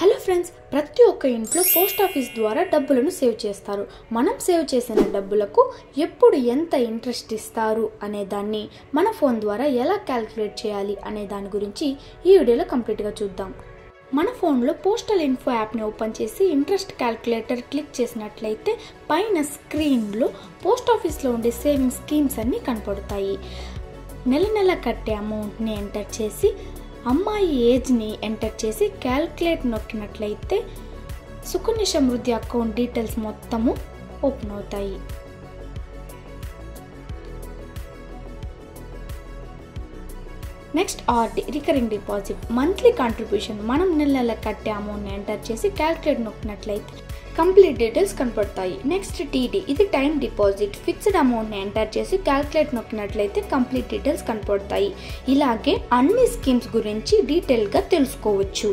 Hello friends, ప్రతి ఒక్క ఇంట్లో పోస్ట్ ఆఫీస్ ద్వారా డబ్బులను సేవ్ చేస్తారు. మనం సేవ్ చేసిన డబ్బులకు ఎప్పుడు ఎంత ఇంట్రెస్ట్ ఇస్తారు అనే దాన్ని మన ఫోన్ ద్వారా ఎలా క్యాలిక్యులేట్ చేయాలి అనే దాని గురించి ఈ వీడియోలో కంప్లీట్గా చూద్దాం. మన ఫోన్లో పోస్టల్ ఇన్ఫో యాప్ని ఓపెన్ చేసి ఇంట్రెస్ట్ క్యాలిక్యులేటర్ క్లిక్ చేసినట్లయితే పైన స్క్రీన్లో పోస్ట్ ఆఫీస్లో ఉండే సేవింగ్ స్కీమ్స్ అన్నీ కనపడతాయి. నెల నెల కట్టే అమౌంట్ని ఎంటర్ చేసి అమ్మాయి ఏజ్ని ఎంటర్ చేసి calculate నొక్కినట్లయితే Sukanya Samriddhi account details మొత్తము ఓపెన్ అవుతాయి. Next RD recurring deposit monthly contribution మనం నెల నెల కట్టే అమౌంట్ని ఎంటర్ చేసి క్యాల్కులేట్ నొక్కినట్లయితే కంప్లీట్ డీటెయిల్స్ కనపడతాయి. నెక్స్ట్ టీడీ ఇది టైం డిపాజిట్ ఫిక్స్డ్ అమౌంట్ని ఎంటర్ చేసి క్యాల్కులేట్ నొక్కినట్లయితే కంప్లీట్ డీటెయిల్స్ కనపడతాయి. ఇలాగే అన్ని స్కీమ్స్ గురించి డీటెయిల్గా తెలుసుకోవచ్చు.